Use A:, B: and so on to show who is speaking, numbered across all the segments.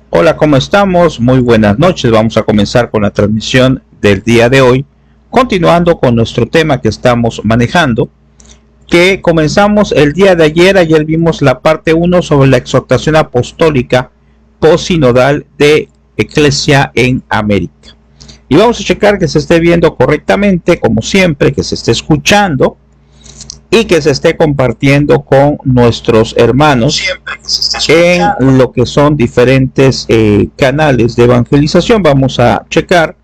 A: Hola, ¿cómo estamos? Muy buenas noches. Vamos a comenzar con la transmisión del día de hoy, continuando con nuestro tema que estamos manejando, que comenzamos el día de ayer. Ayer vimos la parte 1 sobre la exhortación apostólica posinodal de Iglesia en América. Y vamos a checar que se esté viendo correctamente, como siempre, que se esté escuchando y que se esté compartiendo con nuestros hermanos en lo que son diferentes canales de evangelización. Vamos a checar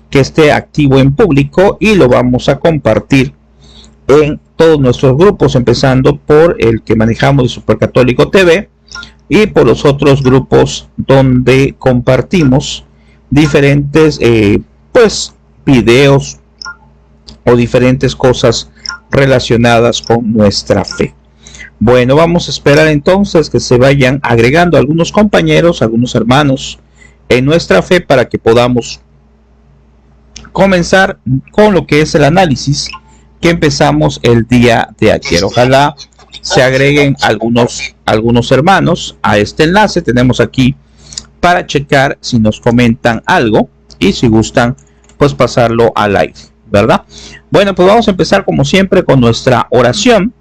A: que esté activo en público y lo vamos a compartir en todos nuestros grupos, empezando por el que manejamos de Supercatólico TV y por los otros grupos donde compartimos diferentes videos o diferentes cosas relacionadas con nuestra fe. Bueno, vamos a esperar entonces que se vayan agregando algunos compañeros, algunos hermanos en nuestra fe para que podamos comenzar con lo que es el análisis que empezamos el día de ayer. Ojalá se agreguen algunos hermanos a este enlace. Tenemos aquí para checar si nos comentan algo y si gustan pues pasarlo al live, ¿verdad? Bueno, pues vamos a empezar como siempre con nuestra oración.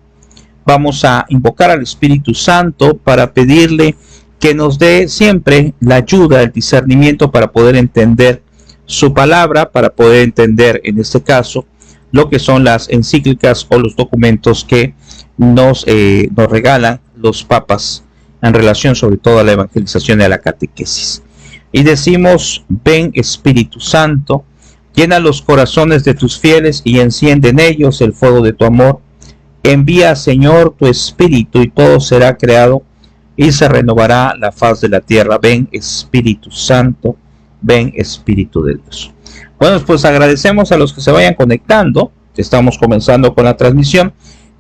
A: Vamos a invocar al Espíritu Santo para pedirle que nos dé siempre la ayuda, el discernimiento para poder entender su palabra, para poder entender en este caso lo que son las encíclicas o los documentos que nos regalan los papas en relación sobre todo a la evangelización y a la catequesis. Y decimos: ven Espíritu Santo, llena los corazones de tus fieles y enciende en ellos el fuego de tu amor. Envía, Señor, tu Espíritu y todo será creado y se renovará la faz de la tierra. Ven Espíritu Santo, ven Espíritu de Dios. Bueno, pues agradecemos a los que se vayan conectando. Estamos comenzando con la transmisión.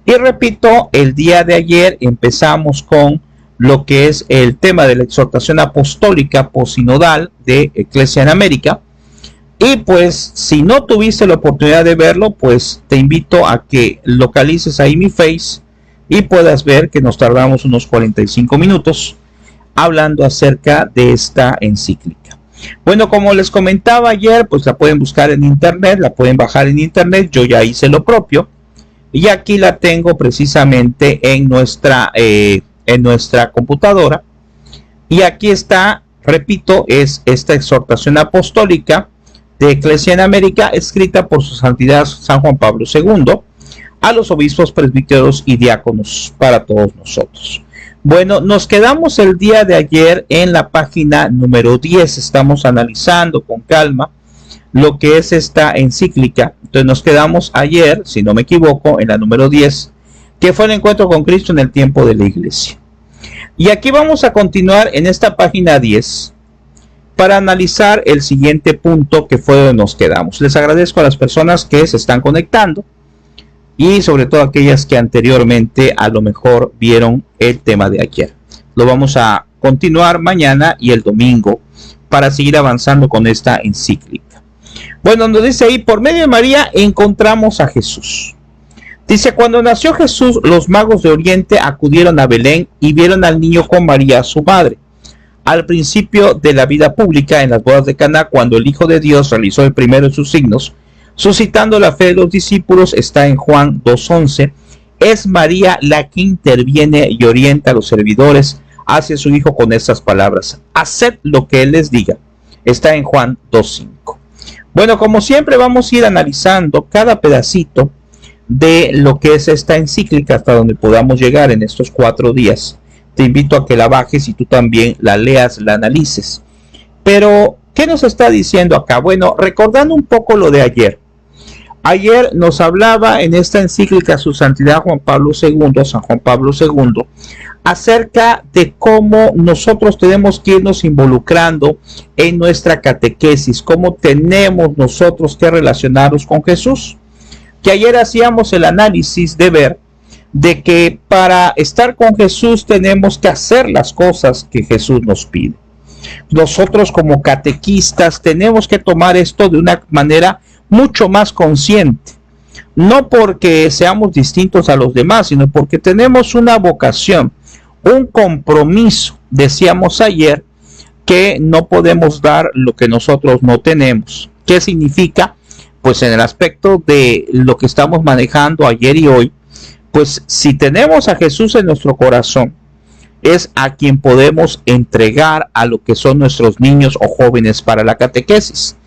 A: Y repito, el día de ayer empezamos con lo que es el tema de la exhortación apostólica posinodal de Iglesia en América. Y pues si no tuviste la oportunidad de verlo, pues te invito a que localices ahí mi Face y puedas ver que nos tardamos unos 45 minutos hablando acerca de esta encíclica. Bueno, como les comentaba ayer, pues la pueden buscar en internet, la pueden bajar en internet. Yo ya hice lo propio y aquí la tengo precisamente en nuestra computadora. Y aquí está, repito, es esta exhortación apostólica de Iglesia en América, escrita por su santidad San Juan Pablo II a los obispos, presbíteros y diáconos para todos nosotros. Bueno, nos quedamos el día de ayer en la página número 10. Estamos analizando con calma lo que es esta encíclica. Entonces nos quedamos ayer, si no me equivoco, en la número 10, que fue el encuentro con Cristo en el tiempo de la Iglesia. Y aquí vamos a continuar en esta página 10 para analizar el siguiente punto, que fue donde nos quedamos. Les agradezco a las personas que se están conectando y sobre todo aquellas que anteriormente a lo mejor vieron el tema de ayer. Lo vamos a continuar mañana y el domingo para seguir avanzando con esta encíclica. Bueno, donde dice ahí: por medio de María encontramos a Jesús. Dice: cuando nació Jesús, los magos de Oriente acudieron a Belén y vieron al niño con María, su madre. Al principio de la vida pública, en las bodas de Caná, cuando el Hijo de Dios realizó el primero de sus signos, suscitando la fe de los discípulos, está en Juan 2:11, es María la que interviene y orienta a los servidores hacia su Hijo con estas palabras: haced lo que Él les diga. Está en Juan 2:5. Bueno, como siempre vamos a ir analizando cada pedacito de lo que es esta encíclica hasta donde podamos llegar en estos 4 días. Te invito a que la bajes y tú también la leas, la analices. Pero, ¿qué nos está diciendo acá? Bueno, recordando un poco lo de ayer. Ayer nos hablaba en esta encíclica su santidad Juan Pablo II, San Juan Pablo II, acerca de cómo nosotros tenemos que irnos involucrando en nuestra catequesis, cómo tenemos nosotros que relacionarnos con Jesús. Que ayer hacíamos el análisis de ver de que para estar con Jesús tenemos que hacer las cosas que Jesús nos pide. Nosotros como catequistas tenemos que tomar esto de una manera mucho más consciente, no porque seamos distintos a los demás, sino porque tenemos una vocación, un compromiso, decíamos ayer, que no podemos dar lo que nosotros no tenemos. ¿Qué significa? Pues en el aspecto de lo que estamos manejando ayer y hoy, pues si tenemos a Jesús en nuestro corazón, es a quien podemos entregar a lo que son nuestros niños o jóvenes para la catequesis.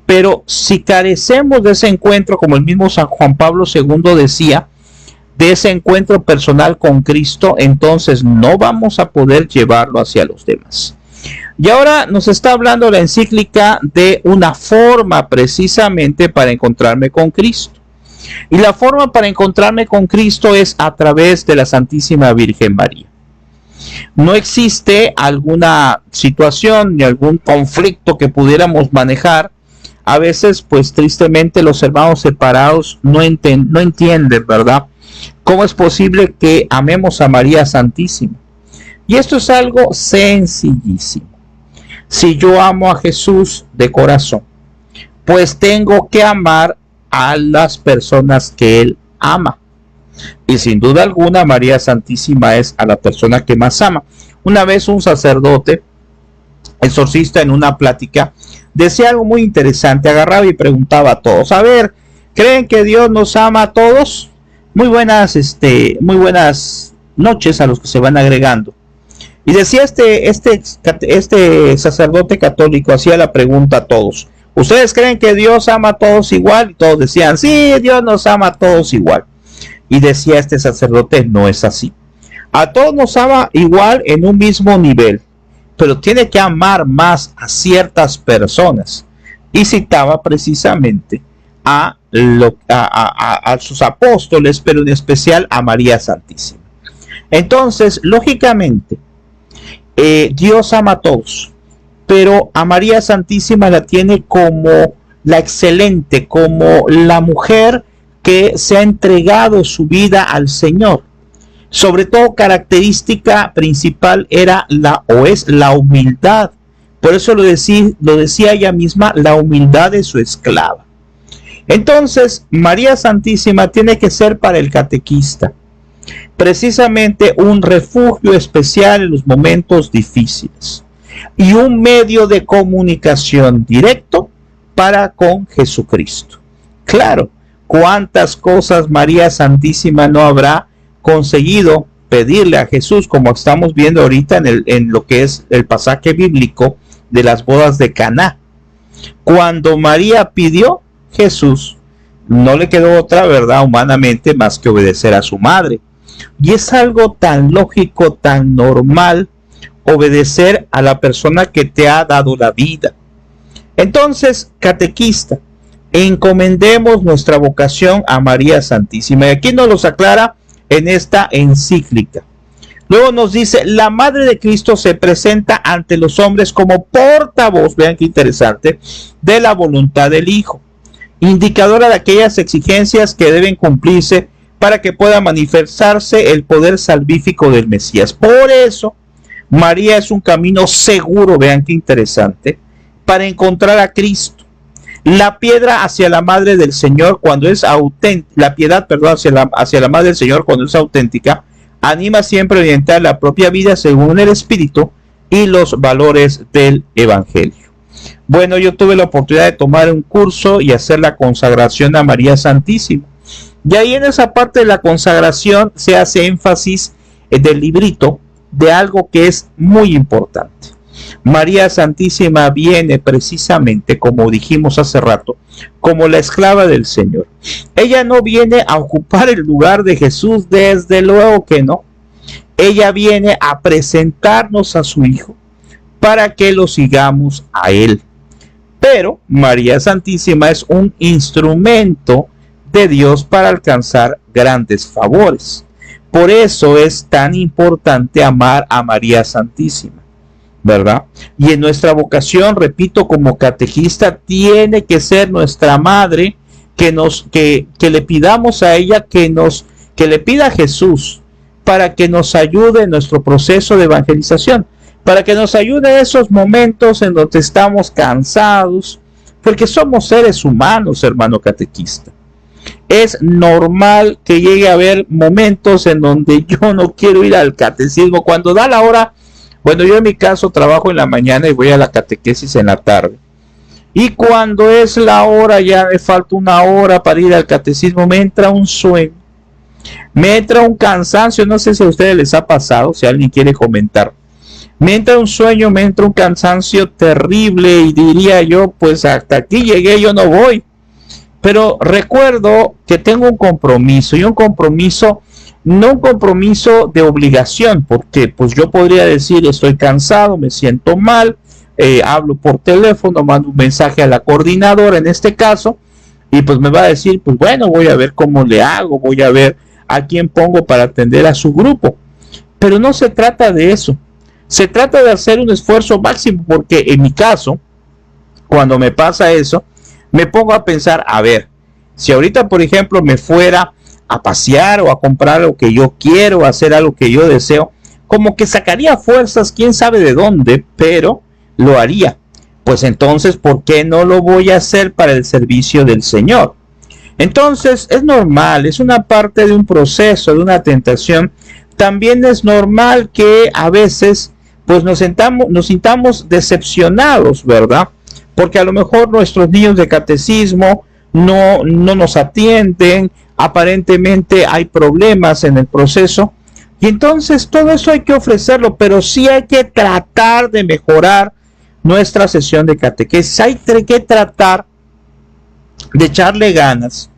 A: Pero si carecemos de ese encuentro, como el mismo San Juan Pablo II decía, de ese encuentro personal con Cristo, entonces no vamos a poder llevarlo hacia los demás. Y ahora nos está hablando la encíclica de una forma precisamente para encontrarme con Cristo. Y la forma para encontrarme con Cristo es a través de la Santísima Virgen María. No existe alguna situación ni algún conflicto que pudiéramos manejar. A veces, pues tristemente, los hermanos separados no entienden, ¿verdad? ¿Cómo es posible que amemos a María Santísima? Y esto es algo sencillísimo. Si yo amo a Jesús de corazón, pues tengo que amar a las personas que Él ama. Y sin duda alguna, María Santísima es a la persona que más ama. Una vez un sacerdote, exorcista, en una plática, decía algo muy interesante. Agarraba y preguntaba a todos: a ver, ¿creen que Dios nos ama a todos? Muy buenas noches a los que se van agregando. Y decía este sacerdote católico, hacía la pregunta a todos: ¿ustedes creen que Dios ama a todos igual? Y todos decían: sí, Dios nos ama a todos igual. Y decía este sacerdote: no es así. A todos nos ama igual en un mismo nivel, pero tiene que amar más a ciertas personas. Y citaba precisamente a sus apóstoles, pero en especial a María Santísima. Entonces, lógicamente, Dios ama a todos, pero a María Santísima la tiene como la excelente, como la mujer que se ha entregado su vida al Señor. Sobre todo, característica principal era es la humildad. Por eso lo decía ella misma, la humildad de su esclava. Entonces, María Santísima tiene que ser para el catequista precisamente un refugio especial en los momentos difíciles y un medio de comunicación directo para con Jesucristo. Claro, cuántas cosas María Santísima no habrá conseguido pedirle a Jesús, como estamos viendo ahorita en lo que es el pasaje bíblico de las bodas de Caná. Cuando María pidió, Jesús no le quedó otra, verdad, humanamente, más que obedecer a su madre. Y es algo tan lógico, tan normal, obedecer a la persona que te ha dado la vida. Entonces, catequista, encomendemos nuestra vocación a María Santísima. Y aquí nos los aclara en esta encíclica. Luego nos dice: la Madre de Cristo se presenta ante los hombres como portavoz, vean qué interesante, de la voluntad del Hijo, indicadora de aquellas exigencias que deben cumplirse para que pueda manifestarse el poder salvífico del Mesías. Por eso, María es un camino seguro, vean qué interesante, para encontrar a Cristo. La piedra hacia la Madre del Señor cuando es auténtica, la piedad, perdón, hacia la Madre del Señor cuando es auténtica, anima siempre a orientar la propia vida según el Espíritu y los valores del Evangelio. Bueno, yo tuve la oportunidad de tomar un curso y hacer la consagración a María Santísima. Y ahí en esa parte de la consagración se hace énfasis del librito de algo que es muy importante. María Santísima viene precisamente, como dijimos hace rato, como la esclava del Señor. Ella no viene a ocupar el lugar de Jesús, desde luego que no. Ella viene a presentarnos a su Hijo para que lo sigamos a Él. Pero María Santísima es un instrumento de Dios para alcanzar grandes favores. Por eso es tan importante amar a María Santísima, ¿verdad? Y en nuestra vocación, repito, como catequista, tiene que ser nuestra madre, que le pidamos a ella que le pida a Jesús para que nos ayude en nuestro proceso de evangelización, para que nos ayude en esos momentos en donde estamos cansados, porque somos seres humanos, hermano catequista. Es normal que llegue a haber momentos en donde yo no quiero ir al catecismo. Cuando da la hora, Bueno, yo en mi caso trabajo en la mañana y voy a la catequesis en la tarde. Y cuando es la hora, ya me falta una hora para ir al catecismo, me entra un sueño, me entra un cansancio, no sé si a ustedes les ha pasado, si alguien quiere comentar. Me entra un sueño, me entra un cansancio terrible y diría yo, pues hasta aquí llegué, yo no voy. Pero recuerdo que tengo un compromiso, y un compromiso, no un compromiso de obligación, porque pues yo podría decir estoy cansado, me siento mal, hablo por teléfono, mando un mensaje a la coordinadora en este caso, y pues me va a decir, pues bueno, voy a ver cómo le hago, voy a ver a quién pongo para atender a su grupo. Pero no se trata de eso, se trata de hacer un esfuerzo máximo, porque en mi caso, cuando me pasa eso, me pongo a pensar, a ver, si ahorita por ejemplo me fuera a pasear o a comprar lo que yo quiero, a hacer algo que yo deseo, como que sacaría fuerzas, quién sabe de dónde, pero lo haría. Pues entonces, ¿por qué no lo voy a hacer para el servicio del Señor? Entonces, es normal, es una parte de un proceso, de una tentación. También es normal que a veces pues nos sintamos decepcionados, ¿verdad? Porque a lo mejor nuestros niños de catecismo no nos atienden, aparentemente hay problemas en el proceso, y entonces todo eso hay que ofrecerlo, pero sí hay que tratar de mejorar nuestra sesión de catequesis, hay que tratar de echarle ganas,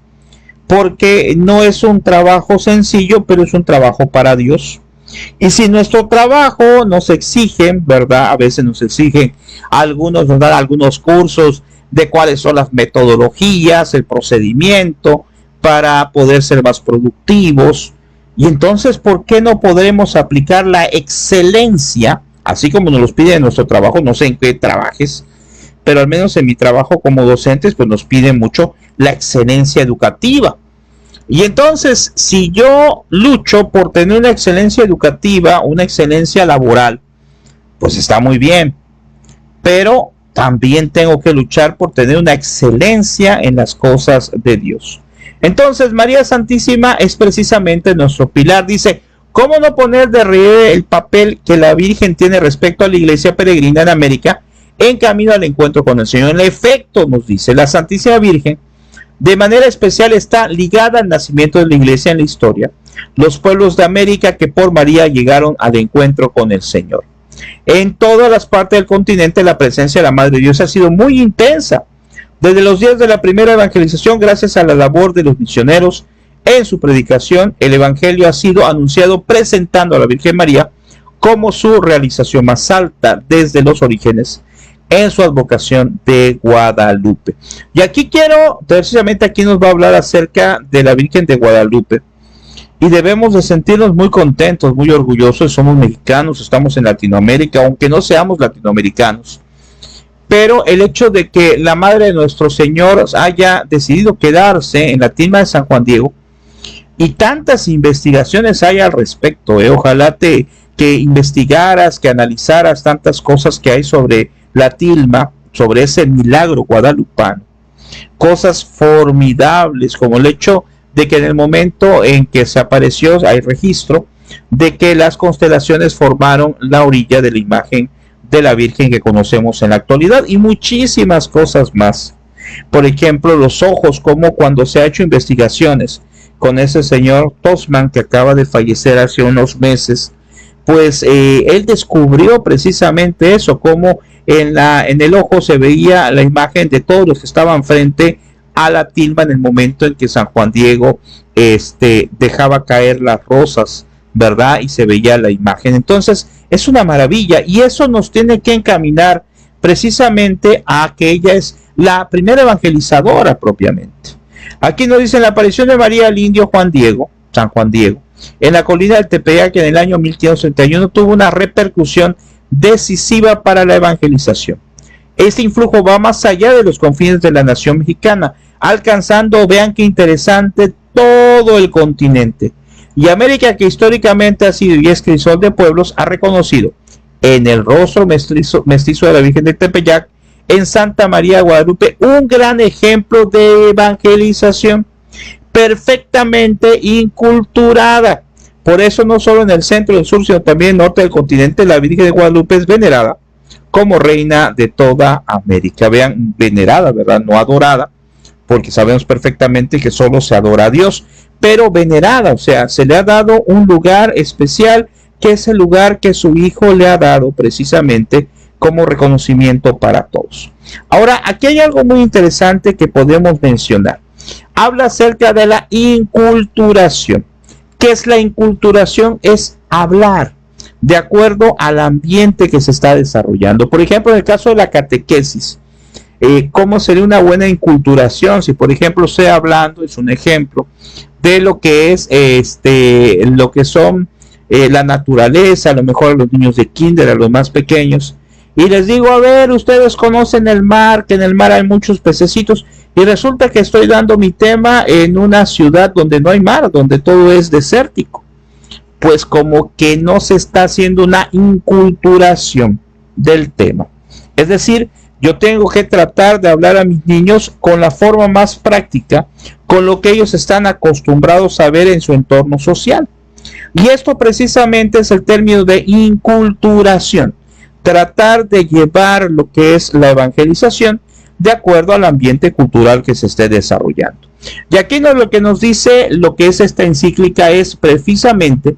A: porque no es un trabajo sencillo, pero es un trabajo para Dios. Y si nuestro trabajo nos exigen, ¿verdad? A veces nos exigen algunos, ¿verdad? Algunos cursos de cuáles son las metodologías, el procedimiento para poder ser más productivos. Y entonces, ¿por qué no podremos aplicar la excelencia, así como nos los pide en nuestro trabajo? No sé en qué trabajes, pero al menos en mi trabajo como docentes, pues nos piden mucho la excelencia educativa. Y entonces, si yo lucho por tener una excelencia educativa, una excelencia laboral, pues está muy bien, pero también tengo que luchar por tener una excelencia en las cosas de Dios. Entonces, María Santísima es precisamente nuestro pilar. Dice, ¿cómo no poner de relieve el papel que la Virgen tiene respecto a la Iglesia peregrina en América en camino al encuentro con el Señor? En efecto, nos dice, la Santísima Virgen de manera especial está ligada al nacimiento de la Iglesia en la historia, los pueblos de América que por María llegaron al encuentro con el Señor. En todas las partes del continente la presencia de la Madre de Dios ha sido muy intensa. Desde los días de la primera evangelización, gracias a la labor de los misioneros en su predicación, el Evangelio ha sido anunciado presentando a la Virgen María como su realización más alta desde los orígenes en su advocación de Guadalupe. Y aquí precisamente aquí nos va a hablar acerca de la Virgen de Guadalupe. Y debemos de sentirnos muy contentos, muy orgullosos. Somos mexicanos, estamos en Latinoamérica, aunque no seamos latinoamericanos. Pero el hecho de que la Madre de nuestro Señor haya decidido quedarse en la tilma de San Juan Diego, y tantas investigaciones hay al respecto, ojalá que investigaras, que analizaras tantas cosas que hay sobre la tilma, sobre ese milagro guadalupano, cosas formidables como el hecho de que en el momento en que se apareció hay registro de que las constelaciones formaron la orilla de la imagen de la Virgen que conocemos en la actualidad, y muchísimas cosas más. Por ejemplo, los ojos, como cuando se ha hecho investigaciones con ese señor Tosman que acaba de fallecer hace unos meses, pues él descubrió precisamente eso, como en el ojo se veía la imagen de todos los que estaban frente a la tilma en el momento en que San Juan Diego dejaba caer las rosas, ¿verdad? Y se veía la imagen. Entonces es una maravilla, y eso nos tiene que encaminar precisamente a que ella es la primera evangelizadora propiamente. Aquí nos dice la aparición de María al indio San Juan Diego, en la colina del Tepeyac, que en el año 1531 tuvo una repercusión decisiva para la evangelización. Este influjo va más allá de los confines de la nación mexicana, alcanzando, vean qué interesante, todo el continente. Y América, que históricamente ha sido y es crisol de pueblos, ha reconocido en el rostro mestizo de la Virgen de Tepeyac, en Santa María de Guadalupe, un gran ejemplo de evangelización, perfectamente inculturada, Por eso no solo en el centro del sur, sino también en el norte del continente, la Virgen de Guadalupe es venerada como reina de toda América. Vean, venerada, ¿verdad? No adorada, porque sabemos perfectamente que solo se adora a Dios, pero venerada, o sea, se le ha dado un lugar especial, que es el lugar que su hijo le ha dado precisamente como reconocimiento para todos. Ahora, aquí hay algo muy interesante que podemos mencionar. Habla acerca de la inculturación. ¿Qué es la inculturación? Es hablar de acuerdo al ambiente que se está desarrollando. Por ejemplo, en el caso de la catequesis, ¿cómo sería una buena inculturación? Si, por ejemplo, estoy hablando, es un ejemplo, de lo que es lo que son la naturaleza, a lo mejor a los niños de kinder, a los más pequeños, y les digo, a ver, ustedes conocen el mar, que en el mar hay muchos pececitos, y resulta que estoy dando mi tema en una ciudad donde no hay mar, donde todo es desértico. Pues como que no se está haciendo una inculturación del tema. Es decir, yo tengo que tratar de hablar a mis niños con la forma más práctica, con lo que ellos están acostumbrados a ver en su entorno social. Y esto precisamente es el término de inculturación. Tratar de llevar lo que es la evangelización de acuerdo al ambiente cultural que se esté desarrollando. Y aquí lo que nos dice lo que es esta encíclica es precisamente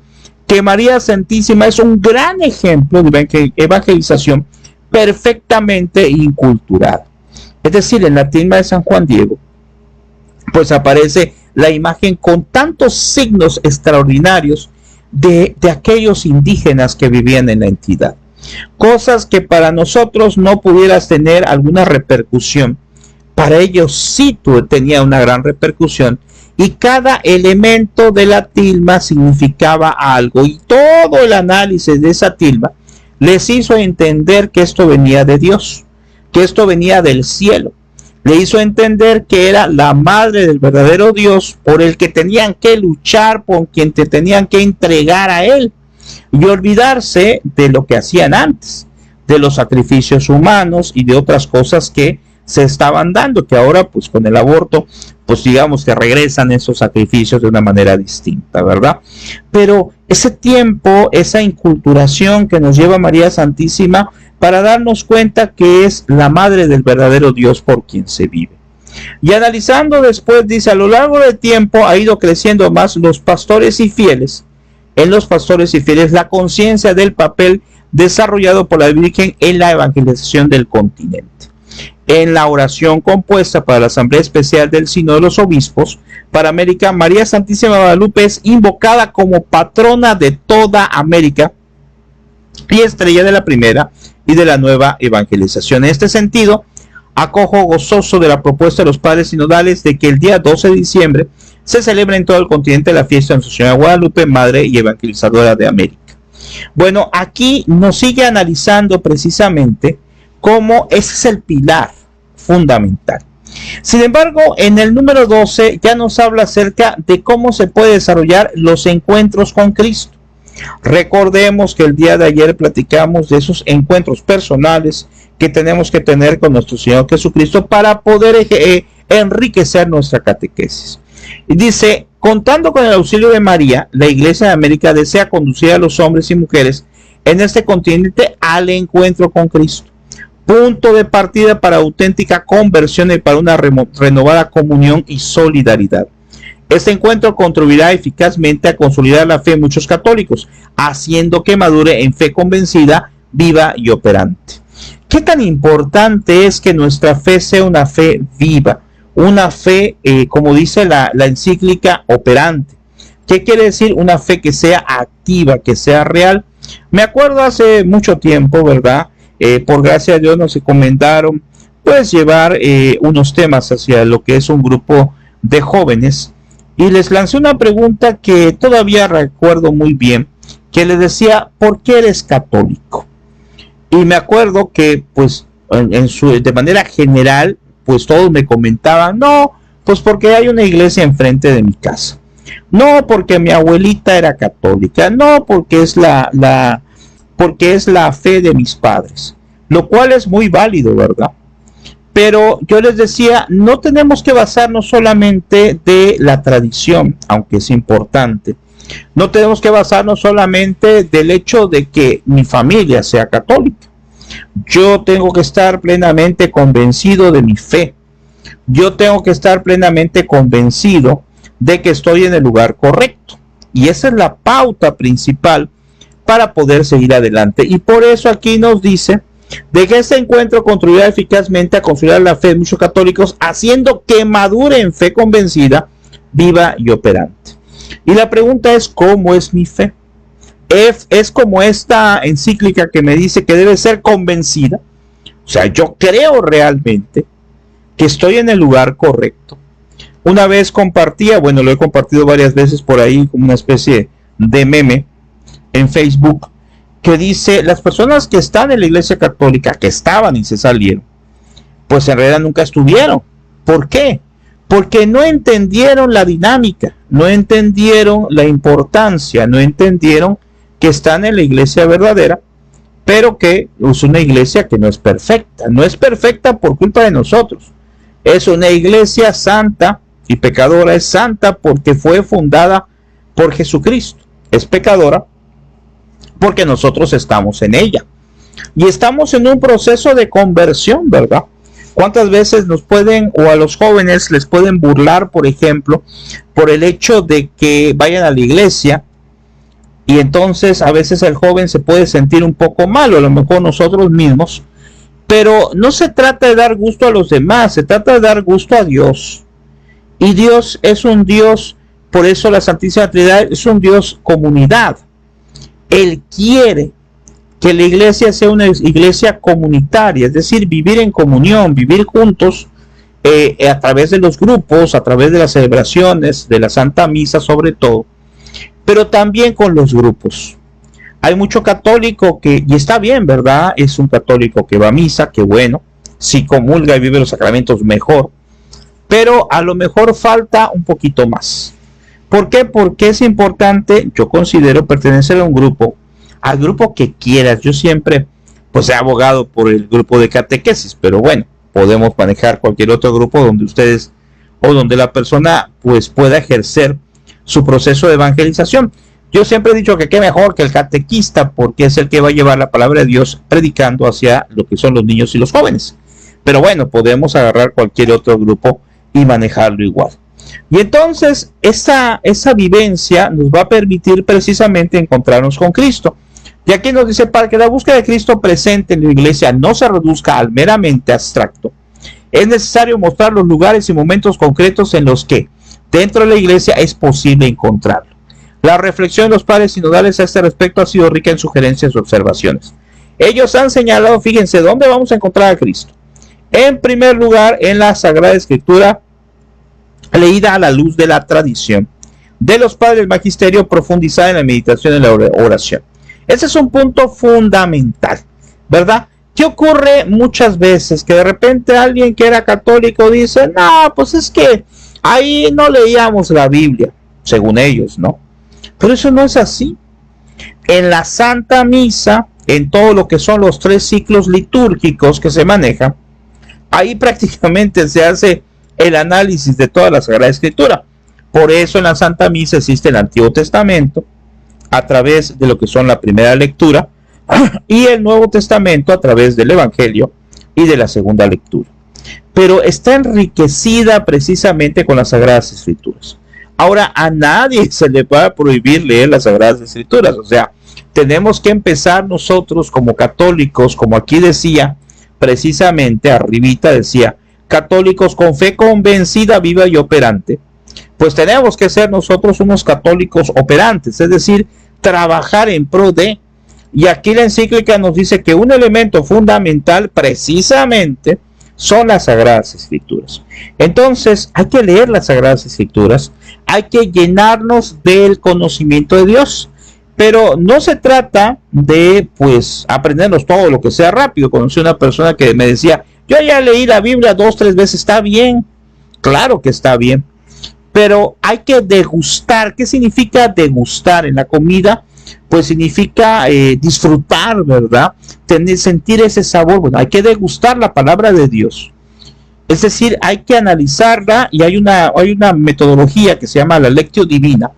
A: que María Santísima es un gran ejemplo de evangelización perfectamente inculturada. Es decir, en la tilma de San Juan Diego, pues aparece la imagen con tantos signos extraordinarios de aquellos indígenas que vivían en la entidad. Cosas que para nosotros no pudieras tener alguna repercusión, para ellos sí tenía una gran repercusión, y cada elemento de la tilma significaba algo, y todo el análisis de esa tilma les hizo entender que esto venía de Dios, que esto venía del cielo. Le hizo entender que era la madre del verdadero Dios, por el que tenían que luchar, por quien te tenían que entregar a él, y olvidarse de lo que hacían antes, de los sacrificios humanos y de otras cosas que se estaban dando, que ahora pues con el aborto pues digamos que regresan esos sacrificios de una manera distinta, ¿verdad? Pero ese tiempo, esa inculturación que nos lleva María Santísima para darnos cuenta que es la madre del verdadero Dios por quien se vive. Y analizando después dice, a lo largo del tiempo ha ido creciendo más los pastores y fieles, en los pastores y fieles la conciencia del papel desarrollado por la Virgen en la evangelización del continente. En la oración compuesta para la Asamblea Especial del Sínodo de los Obispos para América, María Santísima de Guadalupe es invocada como patrona de toda América y estrella de la primera y de la nueva evangelización. En este sentido, acojo gozoso de la propuesta de los padres sinodales de que el día 12 de diciembre se celebra en todo el continente la fiesta de Nuestra Señora de Guadalupe, Madre y Evangelizadora de América. Bueno, aquí nos sigue analizando precisamente cómo ese es el pilar fundamental. Sin embargo, en el número 12 ya nos habla acerca de cómo se puede desarrollar los encuentros con Cristo. Recordemos que el día de ayer platicamos de esos encuentros personales que tenemos que tener con nuestro Señor Jesucristo para poder enriquecer nuestra catequesis. Y dice, contando con el auxilio de María, la Iglesia de América desea conducir a los hombres y mujeres en este continente al encuentro con Cristo, punto de partida para auténtica conversión y para una renovada comunión y solidaridad. Este encuentro contribuirá eficazmente a consolidar la fe de muchos católicos, haciendo que madure en fe convencida, viva y operante. ¿Qué tan importante es que nuestra fe sea una fe viva? Una fe, como dice la encíclica, operante. ¿Qué quiere decir? Una fe que sea activa, que sea real. Me acuerdo hace mucho tiempo, ¿verdad? Por gracia de Dios nos recomendaron pues llevar unos temas hacia lo que es un grupo de jóvenes, y les lancé una pregunta que todavía recuerdo muy bien, que les decía, ¿por qué eres católico? Y me acuerdo que pues de manera general pues todos me comentaban, no, pues porque hay una iglesia enfrente de mi casa, no porque mi abuelita era católica, no porque es porque es la fe de mis padres, lo cual es muy válido, ¿verdad? Pero yo les decía, no tenemos que basarnos solamente de la tradición, aunque es importante, No tenemos que basarnos solamente del hecho de que mi familia sea católica. Yo tengo que estar plenamente convencido de mi fe. Yo tengo que estar plenamente convencido de que estoy en el lugar correcto. Y esa es la pauta principal para poder seguir adelante. Y por eso aquí nos dice de que este encuentro contribuirá eficazmente a consolidar la fe de muchos católicos, haciendo que madure en fe convencida, viva y operante. Y la pregunta es, ¿cómo es mi fe? Es como esta encíclica que me dice que debe ser convencida. O sea, yo creo realmente que estoy en el lugar correcto. Una vez compartía, bueno, lo he compartido varias veces por ahí como una especie de meme en Facebook, que dice, las personas que están en la iglesia católica, que estaban y se salieron, pues en realidad nunca estuvieron. ¿Por qué? Porque no entendieron la dinámica, no entendieron la importancia, no entendieron que están en la iglesia verdadera, pero que es una iglesia que no es perfecta. No es perfecta por culpa de nosotros. Es una iglesia santa y pecadora. Es santa porque fue fundada por Jesucristo. Es pecadora porque nosotros estamos en ella. Y estamos en un proceso de conversión, ¿verdad? ¿Cuántas veces nos pueden, o a los jóvenes les pueden burlar, por ejemplo, por el hecho de que vayan a la iglesia? Y entonces a veces el joven se puede sentir un poco mal, o a lo mejor nosotros mismos. Pero no se trata de dar gusto a los demás, se trata de dar gusto a Dios. Y Dios es un Dios, por eso la Santísima Trinidad es un Dios comunidad. Él quiere que la iglesia sea una iglesia comunitaria, es decir, vivir en comunión, vivir juntos a través de los grupos, a través de las celebraciones, de la Santa Misa sobre todo, pero también con los grupos. Hay mucho católico que, y está bien, ¿verdad? Es un católico que va a misa, que bueno, si comulga y vive los sacramentos mejor, pero a lo mejor falta un poquito más. ¿Por qué? Porque es importante, yo considero, pertenecer a un grupo, al grupo que quieras. Yo siempre pues he abogado por el grupo de catequesis, pero bueno, podemos manejar cualquier otro grupo donde ustedes o donde la persona pues pueda ejercer su proceso de evangelización. Yo siempre he dicho que qué mejor que el catequista, porque es el que va a llevar la palabra de Dios predicando hacia lo que son los niños y los jóvenes. Pero bueno, podemos agarrar cualquier otro grupo y manejarlo igual. Y entonces esa vivencia nos va a permitir precisamente encontrarnos con Cristo. Y aquí nos dice, para que la búsqueda de Cristo presente en la iglesia no se reduzca al meramente abstracto, es necesario mostrar los lugares y momentos concretos en los que dentro de la iglesia es posible encontrarlo. La reflexión de los padres sinodales a este respecto ha sido rica en sugerencias y observaciones. Ellos han señalado, fíjense, ¿dónde vamos a encontrar a Cristo? En primer lugar, en la Sagrada Escritura, leída a la luz de la tradición de los padres del magisterio, profundizada en la meditación y la oración. Ese es un punto fundamental, ¿verdad? ¿Qué ocurre muchas veces? Que de repente alguien que era católico dice, no, pues es que ahí no leíamos la Biblia, según ellos, ¿no? Pero eso no es así. En la Santa Misa, en todo lo que son los 3 ciclos litúrgicos que se manejan, ahí prácticamente se hace el análisis de toda la Sagrada Escritura. Por eso en la Santa Misa existe el Antiguo Testamento, a través de lo que son la primera lectura, y el Nuevo Testamento a través del Evangelio y de la segunda lectura. Pero está enriquecida precisamente con las Sagradas Escrituras. Ahora, a nadie se le va a prohibir leer las Sagradas Escrituras. O sea, tenemos que empezar nosotros como católicos, como aquí decía, precisamente arribita decía, católicos con fe convencida, viva y operante. Pues tenemos que ser nosotros unos católicos operantes, es decir, trabajar en pro de. Y aquí la encíclica nos dice que un elemento fundamental precisamente son las Sagradas Escrituras. Entonces hay que leer las Sagradas Escrituras, hay que llenarnos del conocimiento de Dios, pero no se trata de pues aprendernos todo lo que sea rápido. Conocí una persona que me decía, yo ya leí la Biblia 2, 3 veces, está bien, claro que está bien, pero hay que degustar. ¿Qué significa degustar? En la comida pues significa disfrutar, ¿verdad? Sentir ese sabor. Bueno, hay que degustar la palabra de Dios. Es decir, hay que analizarla, y hay una metodología que se llama la Lectio Divina,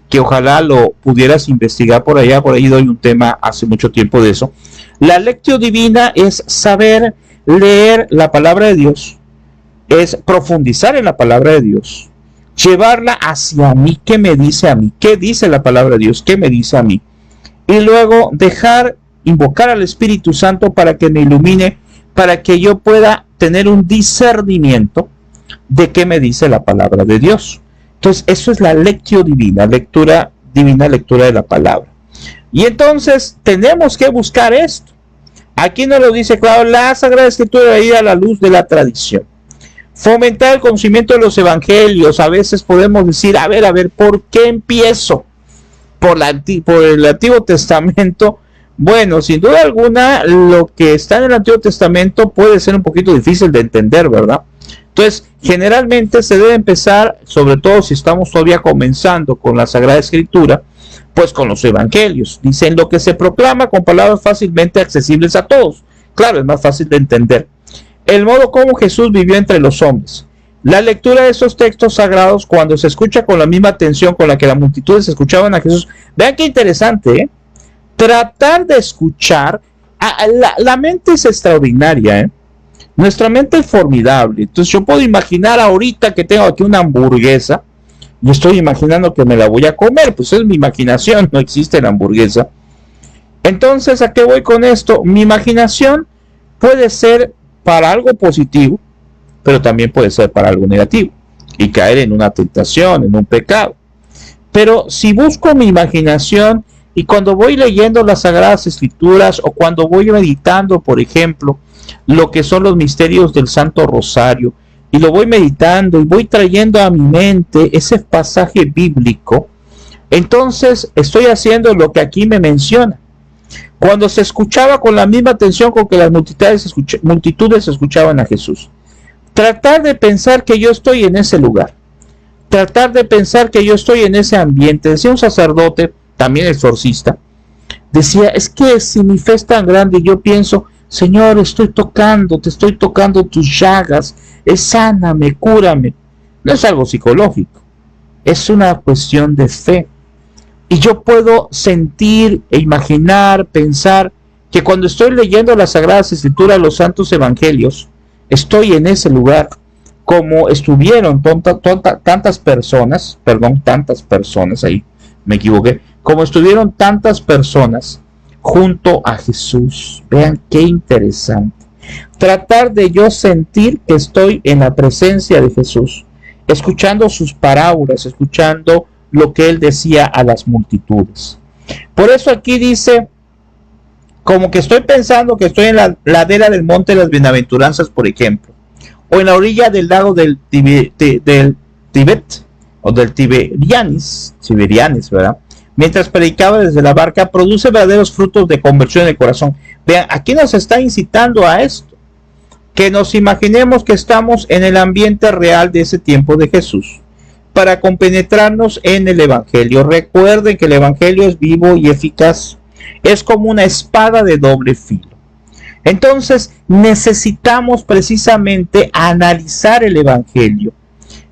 A: que ojalá lo pudieras investigar por allá, por ahí doy un tema hace mucho tiempo de eso. La lectio divina es saber leer la palabra de Dios, es profundizar en la palabra de Dios, llevarla hacia mí. ¿Qué me dice a mí? ¿Qué dice la palabra de Dios? ¿Qué me dice a mí? Y luego invocar al Espíritu Santo para que me ilumine, para que yo pueda tener un discernimiento de qué me dice la palabra de Dios. Entonces, eso es la lectio divina, lectura divina, lectura de la palabra. Y entonces tenemos que buscar esto. Aquí nos lo dice claro, la Sagrada Escritura ir a la luz de la tradición. Fomentar el conocimiento de los evangelios. A veces podemos decir, a ver, ¿por qué empiezo? Por el Antiguo Testamento. Bueno, sin duda alguna, lo que está en el Antiguo Testamento puede ser un poquito difícil de entender, ¿verdad? Entonces, generalmente se debe empezar, sobre todo si estamos todavía comenzando con la Sagrada Escritura, pues con los evangelios. Dicen lo que se proclama con palabras fácilmente accesibles a todos. Claro, es más fácil de entender. El modo como Jesús vivió entre los hombres. La lectura de esos textos sagrados, cuando se escucha con la misma atención con la que las multitudes escuchaban a Jesús. Vean qué interesante, ¿eh? Tratar de escuchar. La mente es extraordinaria, ¿eh? Nuestra mente es formidable. Entonces yo puedo imaginar ahorita que tengo aquí una hamburguesa y estoy imaginando que me la voy a comer. Pues es mi imaginación, no existe la hamburguesa. Entonces, ¿a qué voy con esto? Mi imaginación puede ser para algo positivo, pero también puede ser para algo negativo y caer en una tentación, en un pecado. Pero si busco mi imaginación y cuando voy leyendo las Sagradas Escrituras o cuando voy meditando, por ejemplo, lo que son los misterios del Santo Rosario, y lo voy meditando y voy trayendo a mi mente ese pasaje bíblico, entonces estoy haciendo lo que aquí me menciona. Cuando se escuchaba con la misma atención con que las multitudes escuchaban a Jesús. Tratar de pensar que yo estoy en ese lugar. Tratar de pensar que yo estoy en ese ambiente. Decía un sacerdote, también exorcista, decía, es que si mi fe es tan grande, yo pienso, Señor, te estoy tocando tus llagas, sáname, cúrame. No es algo psicológico, es una cuestión de fe. Y yo puedo sentir e imaginar, pensar que cuando estoy leyendo las Sagradas Escrituras, los Santos Evangelios, estoy en ese lugar, como estuvieron tantas personas, ahí me equivoqué, como estuvieron tantas personas junto a Jesús. Vean qué interesante. Tratar de yo sentir que estoy en la presencia de Jesús, escuchando sus parábolas, escuchando lo que él decía a las multitudes. Por eso aquí dice, como que estoy pensando que estoy en la ladera del monte de las bienaventuranzas, por ejemplo, o en la orilla del lago del Tibet, o del Tiberianis, ¿verdad? Mientras predicaba desde la barca, produce verdaderos frutos de conversión en el corazón. Vean, aquí nos está incitando a esto, que nos imaginemos que estamos en el ambiente real de ese tiempo de Jesús, para compenetrarnos en el Evangelio. Recuerden que el Evangelio es vivo y eficaz, es como una espada de doble filo. Entonces necesitamos precisamente analizar el Evangelio,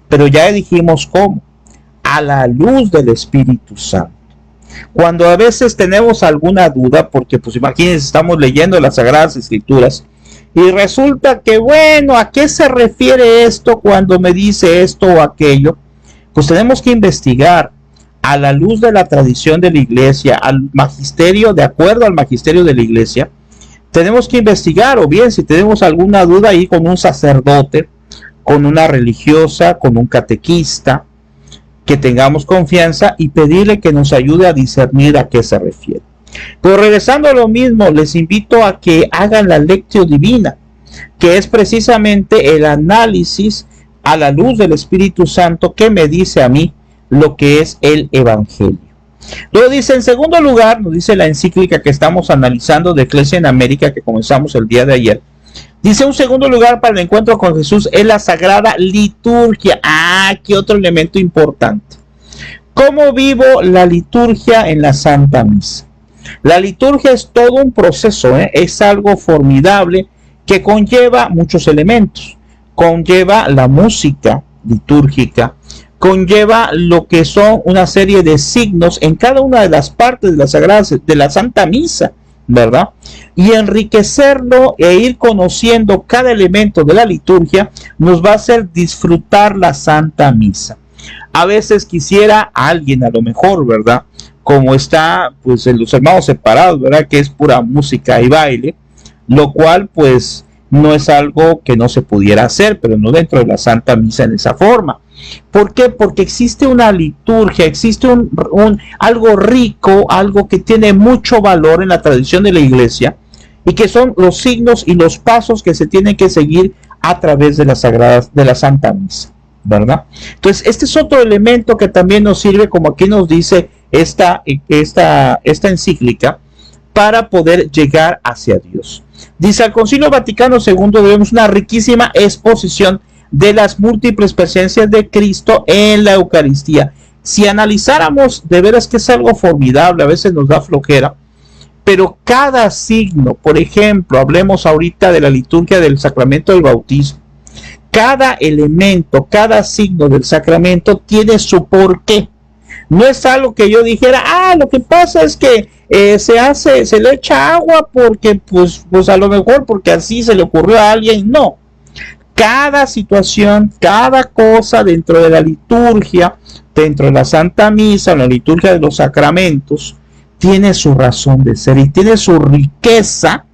A: pero ya dijimos cómo, a la luz del Espíritu Santo. Cuando a veces tenemos alguna duda, porque pues imagínense, estamos leyendo las Sagradas Escrituras y resulta que bueno, ¿a qué se refiere esto cuando me dice esto o aquello? Pues tenemos que investigar a la luz de la tradición de la iglesia, al magisterio, de acuerdo al magisterio de la iglesia. Tenemos que investigar, o bien si tenemos alguna duda ahí con un sacerdote, con una religiosa, con un catequista, que tengamos confianza y pedirle que nos ayude a discernir a qué se refiere. Pero regresando a lo mismo, les invito a que hagan la lectio divina, que es precisamente el análisis a la luz del Espíritu Santo que me dice a mí lo que es el Evangelio. Luego dice, en segundo lugar, nos dice la encíclica que estamos analizando de Ecclesia in America, que comenzamos el día de ayer. Dice, un segundo lugar para el encuentro con Jesús es la Sagrada Liturgia. Aquí otro elemento importante. ¿Cómo vivo la liturgia en la Santa Misa? La liturgia es todo un proceso, es algo formidable que conlleva muchos elementos. Conlleva la música litúrgica, conlleva lo que son una serie de signos en cada una de las partes de la Sagrada, de la Santa Misa, ¿verdad? Y enriquecerlo e ir conociendo cada elemento de la liturgia nos va a hacer disfrutar la Santa Misa. A veces quisiera alguien, a lo mejor, ¿verdad? Como está pues en los hermanos separados, ¿verdad? Que es pura música y baile, lo cual pues no es algo que no se pudiera hacer, pero no dentro de la Santa Misa en esa forma. ¿Por qué? Porque existe una liturgia, existe algo rico, algo que tiene mucho valor en la tradición de la Iglesia, y que son los signos y los pasos que se tienen que seguir a través de la Santa Misa, ¿verdad? Entonces, este es otro elemento que también nos sirve, como aquí nos dice esta encíclica, para poder llegar hacia Dios. Dice: al Concilio Vaticano II debemos una riquísima exposición de las múltiples presencias de Cristo en la Eucaristía. Si analizáramos, de veras que es algo formidable, a veces nos da flojera, pero cada signo, por ejemplo, hablemos ahorita de la liturgia del sacramento del bautismo, cada elemento, cada signo del sacramento tiene su porqué. No es algo que yo dijera, lo que pasa es que se le echa agua porque pues a lo mejor porque así se le ocurrió a alguien. No, cada situación, cada cosa dentro de la liturgia, dentro de la Santa Misa, en la liturgia de los sacramentos, tiene su razón de ser y tiene su riqueza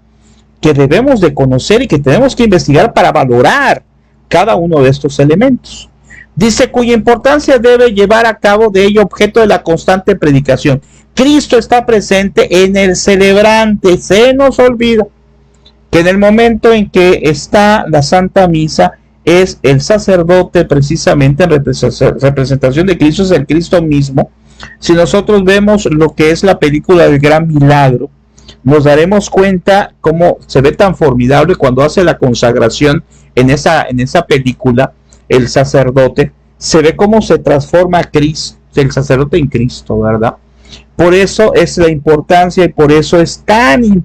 A: que debemos de conocer y que tenemos que investigar para valorar cada uno de estos elementos. Dice: cuya importancia debe llevar a cabo de ello objeto de la constante predicación. Cristo está presente en el celebrante. Se nos olvida que en el momento en que está la Santa Misa es el sacerdote precisamente en representación de Cristo, es el Cristo mismo. Si nosotros vemos lo que es la película del Gran Milagro, nos daremos cuenta cómo se ve tan formidable cuando hace la consagración en esa película. El sacerdote, se ve cómo se transforma Cristo, el sacerdote en Cristo, ¿verdad? Por eso es la importancia y por eso es tan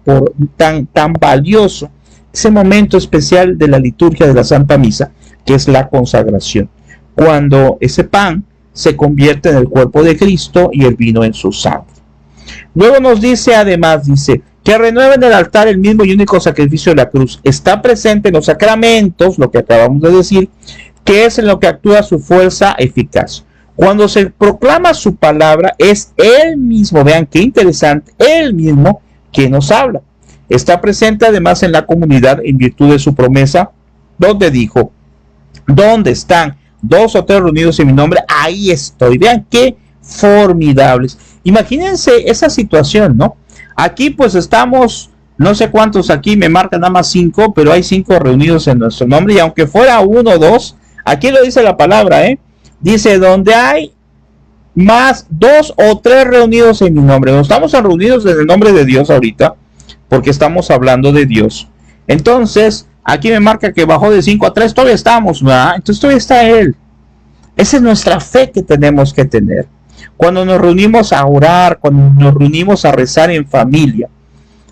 A: valioso ese momento especial de la liturgia de la Santa Misa, que es la consagración, cuando ese pan se convierte en el cuerpo de Cristo y el vino en su sangre. Luego nos dice, además, que renueven el altar el mismo y único sacrificio de la cruz. Está presente en los sacramentos, lo que acabamos de decir, que es en lo que actúa su fuerza eficaz. Cuando se proclama su palabra, es Él mismo, vean qué interesante, Él mismo quien nos habla. Está presente además en la comunidad en virtud de su promesa, donde dijo: ¿dónde están 2 o 3 reunidos en mi nombre? Ahí estoy. Vean qué formidables. Imagínense esa situación, ¿no? Aquí pues estamos, no sé cuántos aquí, me marcan nada más 5, pero hay 5 reunidos en nuestro nombre, y aunque fuera 1 o 2, aquí lo dice la palabra, dice: donde hay más 2 o 3 reunidos en mi nombre. No estamos reunidos en el nombre de Dios ahorita, porque estamos hablando de Dios. Entonces, aquí me marca que bajó de 5 a 3, todavía estamos, ¿verdad? Entonces todavía está Él. Esa es nuestra fe que tenemos que tener. Cuando nos reunimos a orar, cuando nos reunimos a rezar en familia,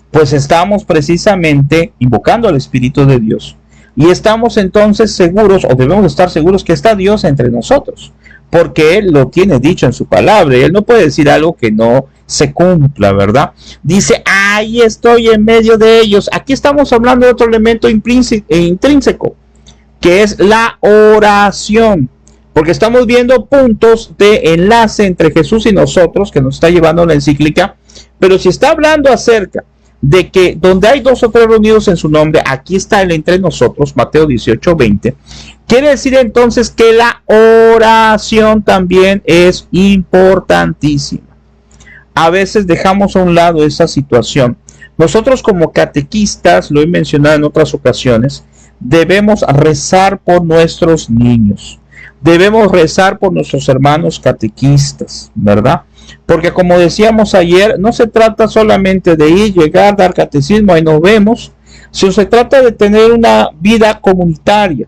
A: pues estamos precisamente invocando al Espíritu de Dios. Y estamos entonces seguros, o debemos estar seguros, que está Dios entre nosotros, porque Él lo tiene dicho en su palabra, y Él no puede decir algo que no se cumpla, ¿verdad? Dice: ahí estoy en medio de ellos. Aquí estamos hablando de otro elemento intrínseco, que es la oración, porque estamos viendo puntos de enlace entre Jesús y nosotros, que nos está llevando la encíclica. Pero si está hablando acerca de que donde hay 2 o 3 reunidos en su nombre, aquí está Él entre nosotros, Mateo 18:20, quiere decir entonces que la oración también es importantísima. A veces dejamos a un lado esa situación. Nosotros como catequistas, lo he mencionado en otras ocasiones, debemos rezar por nuestros niños, debemos rezar por nuestros hermanos catequistas, ¿verdad? Porque como decíamos ayer, no se trata solamente de ir, llegar, dar catecismo, ahí nos vemos, sino se trata de tener una vida comunitaria.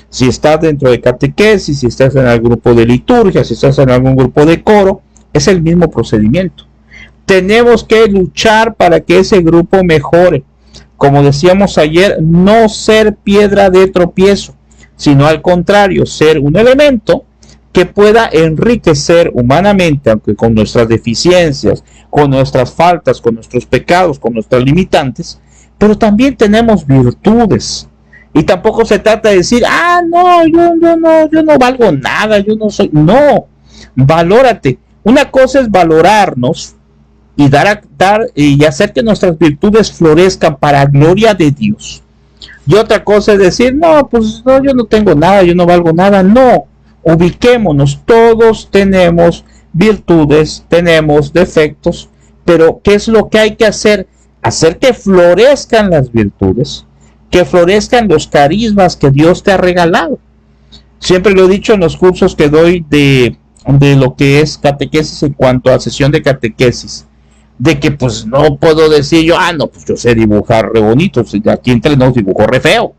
A: Si estás dentro de catequesis, si estás en algún grupo de liturgia, si estás en algún grupo de coro, es el mismo procedimiento. Tenemos que luchar para que ese grupo mejore. Como decíamos ayer, no ser piedra de tropiezo, sino al contrario, ser un elemento que pueda enriquecer humanamente, aunque con nuestras deficiencias, con nuestras faltas, con nuestros pecados, con nuestras limitantes, pero también tenemos virtudes. Y tampoco se trata de decir, no, yo no valgo nada, yo no soy. No, valórate. Una cosa es valorarnos y dar y hacer que nuestras virtudes florezcan para gloria de Dios. Y otra cosa es decir, no, pues no, yo no tengo nada, yo no valgo nada. No, ubiquémonos, todos tenemos virtudes, tenemos defectos, pero ¿qué es lo que hay que hacer? Hacer que florezcan las virtudes, que florezcan los carismas que Dios te ha regalado. Siempre lo he dicho en los cursos que doy de lo que es catequesis en cuanto a sesión de catequesis, de que pues no puedo decir yo, no, pues yo sé dibujar re bonito, aquí entre nos dibujo re feo.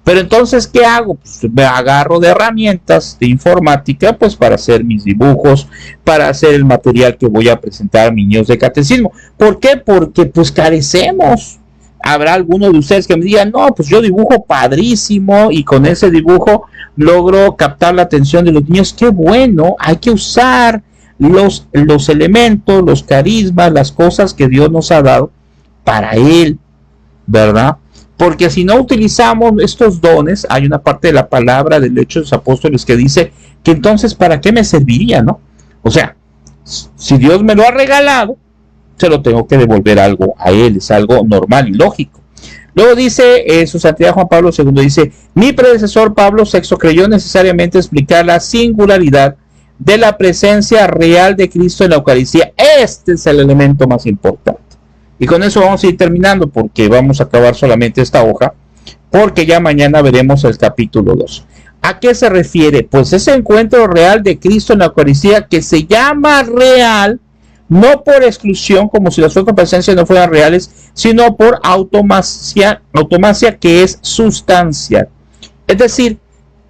A: Pero entonces, ¿qué hago? Pues me agarro de herramientas de informática pues para hacer mis dibujos, para hacer el material que voy a presentar a mis niños de catecismo. ¿Por qué? Porque pues carecemos. Habrá alguno de ustedes que me digan, no, pues yo dibujo padrísimo y con ese dibujo logro captar la atención de los niños. ¡Qué bueno! Hay que usar los elementos, los carismas, las cosas que Dios nos ha dado para Él, ¿verdad? Porque si no utilizamos estos dones, hay una parte de la palabra del Hecho de los Apóstoles que dice que entonces ¿para qué me serviría, no? O sea, si Dios me lo ha regalado, se lo tengo que devolver algo a Él, es algo normal y lógico. Luego dice su santidad Juan Pablo II, dice, mi predecesor Pablo VI creyó necesariamente explicar la singularidad de la presencia real de Cristo en la Eucaristía. Este es el elemento más importante. Y con eso vamos a ir terminando porque vamos a acabar solamente esta hoja, porque ya mañana veremos el capítulo 2. ¿A qué se refiere? Pues ese encuentro real de Cristo en la Eucaristía, que se llama real, no por exclusión, como si las otras presencias no fueran reales, sino por automacia que es sustancial. Es decir,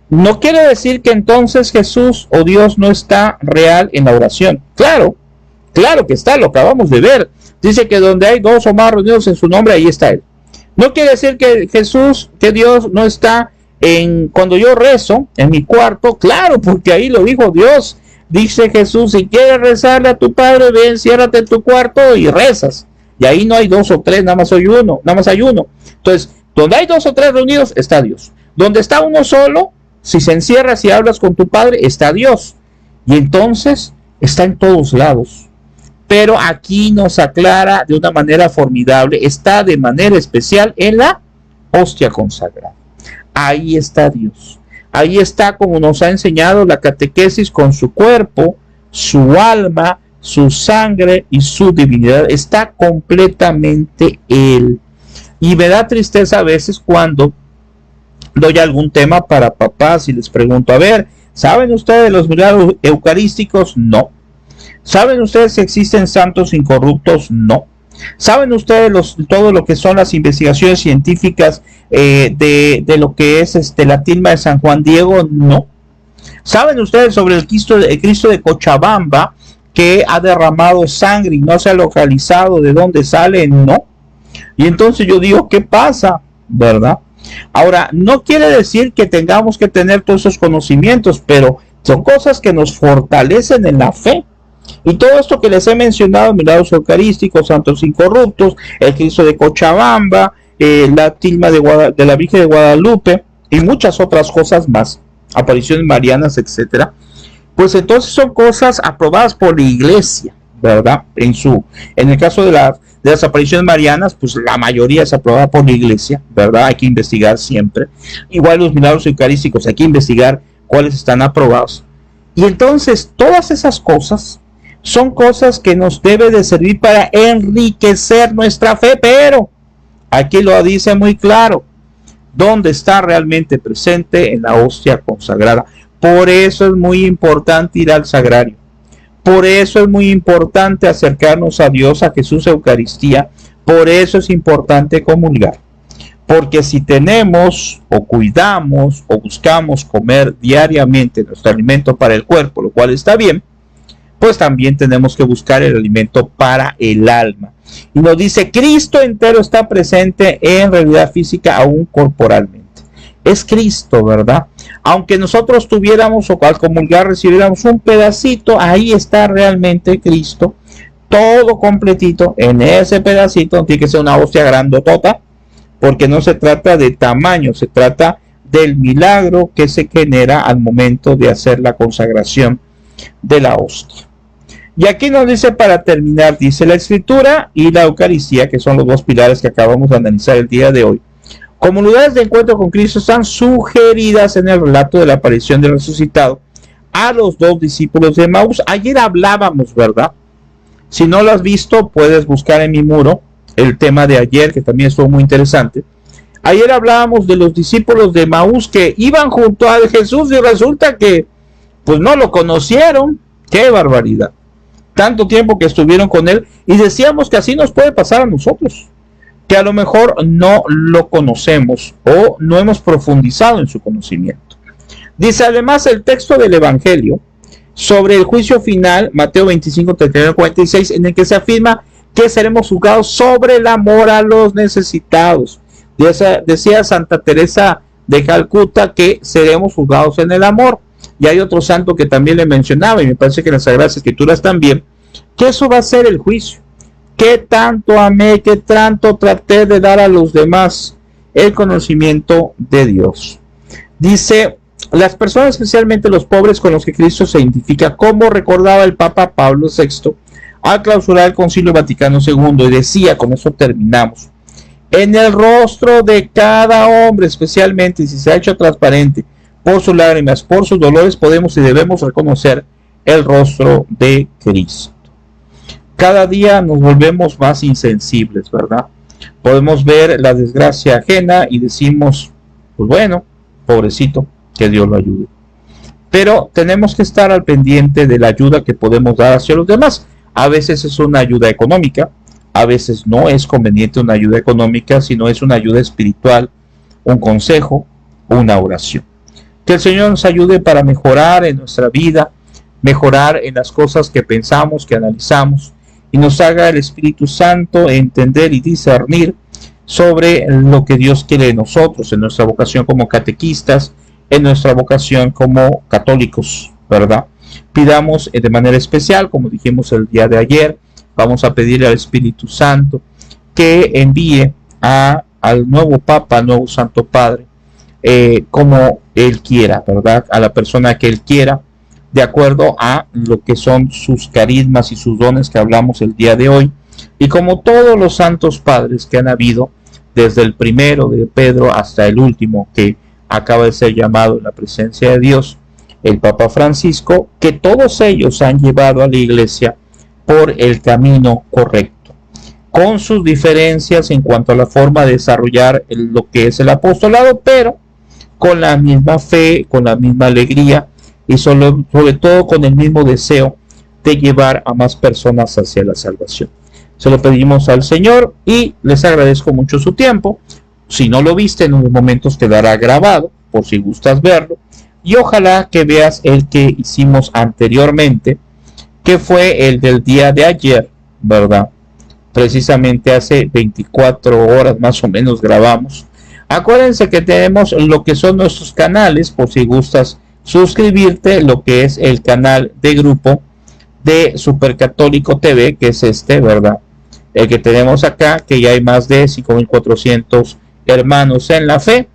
A: no quiere decir que entonces Jesús o Dios no está real en la oración. Claro que está, lo acabamos de ver. Dice que donde hay dos o más reunidos en su nombre, ahí está Él. No quiere decir que Dios no está cuando yo rezo en mi cuarto. Claro, porque ahí lo dijo Dios. Dice Jesús, si quieres rezarle a tu Padre, ven, ciérrate en tu cuarto y rezas. Y ahí no hay dos o tres, nada más hay uno. Entonces, donde hay dos o tres reunidos, está Dios. Donde está uno solo, si se encierras y hablas con tu Padre, está Dios. Y entonces, está en todos lados. Pero aquí nos aclara de una manera formidable, está de manera especial en la hostia consagrada. Ahí está Dios. Ahí está, como nos ha enseñado la catequesis, con su cuerpo, su alma, su sangre y su divinidad. Está completamente Él. Y me da tristeza a veces cuando doy algún tema para papás y les pregunto, a ver, ¿saben ustedes los milagros eucarísticos? No. ¿Saben ustedes si existen santos incorruptos? No. ¿Saben ustedes todo lo que son las investigaciones científicas de lo que es la tilma de San Juan Diego? No. ¿Saben ustedes sobre el Cristo de Cochabamba, que ha derramado sangre y no se ha localizado de dónde sale? No. Y entonces yo digo, ¿qué pasa? ¿Verdad? Ahora, no quiere decir que tengamos que tener todos esos conocimientos, pero son cosas que nos fortalecen en la fe. Y todo esto que les he mencionado, milagros eucarísticos, santos incorruptos, el Cristo de Cochabamba, la tilma de la Virgen de Guadalupe y muchas otras cosas más, apariciones marianas, etcétera, pues entonces son cosas aprobadas por la Iglesia, ¿verdad? En el caso de las apariciones marianas, pues la mayoría es aprobada por la Iglesia, ¿verdad? Hay que investigar siempre. Igual los milagros eucarísticos, hay que investigar cuáles están aprobados. Y entonces todas esas cosas son cosas que nos debe de servir para enriquecer nuestra fe, pero aquí lo dice muy claro, ¿dónde está realmente presente? En la hostia consagrada. Por eso es muy importante ir al sagrario. Por eso es muy importante acercarnos a Dios, a Jesús Eucaristía. Por eso es importante comulgar. Porque si tenemos o cuidamos o buscamos comer diariamente nuestro alimento para el cuerpo, lo cual está bien, pues también tenemos que buscar el alimento para el alma. Y nos dice, Cristo entero está presente en realidad física, aún corporalmente. es Cristo, ¿verdad? Aunque nosotros tuviéramos o al comulgar recibiéramos un pedacito, ahí está realmente Cristo, todo completito en ese pedacito. No tiene que ser una hostia grandotota, porque no se trata de tamaño, se trata del milagro que se genera al momento de hacer la consagración de la hostia. Y aquí nos dice, para terminar, dice: la escritura y la Eucaristía, que son los dos pilares que acabamos de analizar el día de hoy, como unidades de encuentro con Cristo, están sugeridas en el relato de la aparición del resucitado a los dos discípulos de Emaús. Ayer hablábamos, ¿verdad? Si no lo has visto, puedes buscar en mi muro el tema de ayer, que también estuvo muy interesante. Ayer hablábamos de los discípulos de Emaús que iban junto a Jesús y resulta que pues no lo conocieron. ¡Qué barbaridad! Tanto tiempo que estuvieron con él, y decíamos que así nos puede pasar a nosotros, que a lo mejor no lo conocemos o no hemos profundizado en su conocimiento. Dice además el texto del Evangelio sobre el juicio final, Mateo 25, 39, 46, en el que se afirma que seremos juzgados sobre el amor a los necesitados. Decía Santa Teresa de Calcuta que seremos juzgados en el amor. Y hay otro santo que también le mencionaba, y me parece que en las Sagradas Escrituras también, que eso va a ser el juicio. ¿Qué tanto amé, qué tanto traté de dar a los demás el conocimiento de Dios? Dice, las personas, especialmente los pobres con los que Cristo se identifica, como recordaba el Papa Pablo VI al clausurar el Concilio Vaticano II, y decía, con eso terminamos: en el rostro de cada hombre, especialmente si se ha hecho transparente por sus lágrimas, por sus dolores, podemos y debemos reconocer el rostro de Cristo. Cada día nos volvemos más insensibles, ¿verdad? Podemos ver la desgracia ajena y decimos, pues bueno, pobrecito, que Dios lo ayude. Pero tenemos que estar al pendiente de la ayuda que podemos dar hacia los demás. A veces es una ayuda económica, a veces no es conveniente una ayuda económica, sino es una ayuda espiritual, un consejo, una oración. Que el Señor nos ayude para mejorar en nuestra vida, mejorar en las cosas que pensamos, que analizamos, y nos haga el Espíritu Santo entender y discernir sobre lo que Dios quiere de nosotros, en nuestra vocación como catequistas, en nuestra vocación como católicos, ¿verdad? Pidamos de manera especial, como dijimos el día de ayer, vamos a pedirle al Espíritu Santo que envíe al nuevo Papa, al nuevo Santo Padre, como Él quiera, ¿verdad? A la persona que Él quiera, de acuerdo a lo que son sus carismas y sus dones que hablamos el día de hoy. Y como todos los santos padres que han habido, desde el primero de Pedro hasta el último que acaba de ser llamado en la presencia de Dios, el Papa Francisco, que todos ellos han llevado a la Iglesia por el camino correcto, con sus diferencias en cuanto a la forma de desarrollar lo que es el apostolado, pero con la misma fe, con la misma alegría y sobre todo con el mismo deseo de llevar a más personas hacia la salvación. Se lo pedimos al Señor y les agradezco mucho su tiempo. Si no lo viste, en unos momentos quedará grabado por si gustas verlo, y ojalá que veas el que hicimos anteriormente, que fue el del día de ayer, ¿verdad? Precisamente hace 24 horas más o menos grabamos. Acuérdense que tenemos lo que son nuestros canales, por si gustas suscribirte, lo que es el canal de grupo de Supercatólico TV, que es este, ¿verdad? El que tenemos acá, que ya hay más de 5.400 hermanos en la fe.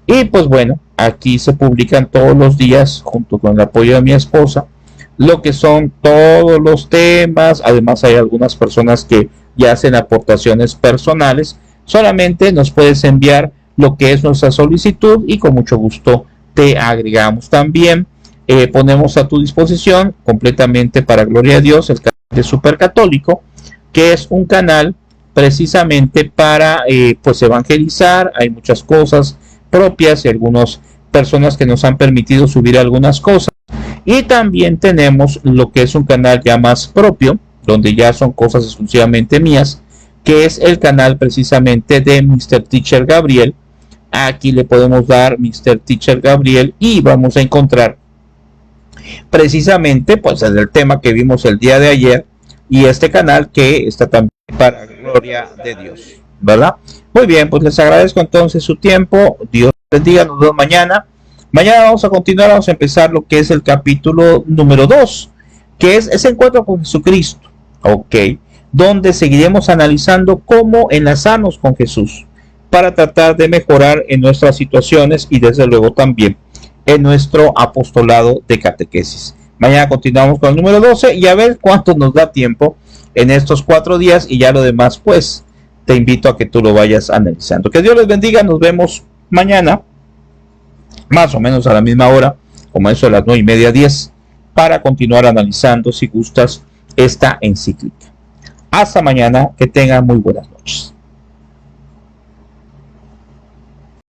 A: Y pues bueno, aquí se publican todos los días, junto con el apoyo de mi esposa, lo que son todos los temas. Además hay algunas personas que ya hacen aportaciones personales. Solamente nos puedes enviar lo que es nuestra solicitud y con mucho gusto te agregamos. También ponemos a tu disposición completamente, para gloria de Dios, el canal de Supercatólico, que es un canal precisamente para pues evangelizar. Hay muchas cosas propias y algunas personas que nos han permitido subir algunas cosas, y también tenemos lo que es un canal ya más propio, donde ya son cosas exclusivamente mías, que es el canal precisamente de Mr. Teacher Gabriel. Aquí le podemos dar Mr. Teacher Gabriel y vamos a encontrar precisamente pues el tema que vimos el día de ayer, y este canal que está también para gloria de Dios, ¿verdad? Muy bien, pues les agradezco entonces su tiempo. Dios bendiga, nos vemos mañana. Mañana vamos a continuar, vamos a empezar lo que es el capítulo número 2, que es ese encuentro con Jesucristo, ok, donde seguiremos analizando cómo enlazarnos con Jesús para tratar de mejorar en nuestras situaciones y desde luego también en nuestro apostolado de catequesis. Mañana continuamos con el número 12 y a ver cuánto nos da tiempo en estos 4 días, y ya lo demás pues te invito a que tú lo vayas analizando. Que Dios les bendiga, nos vemos mañana más o menos a la misma hora, como eso de las 9:30, 10, para continuar analizando, si gustas, esta encíclica. Hasta mañana, que tengan muy buenas noches.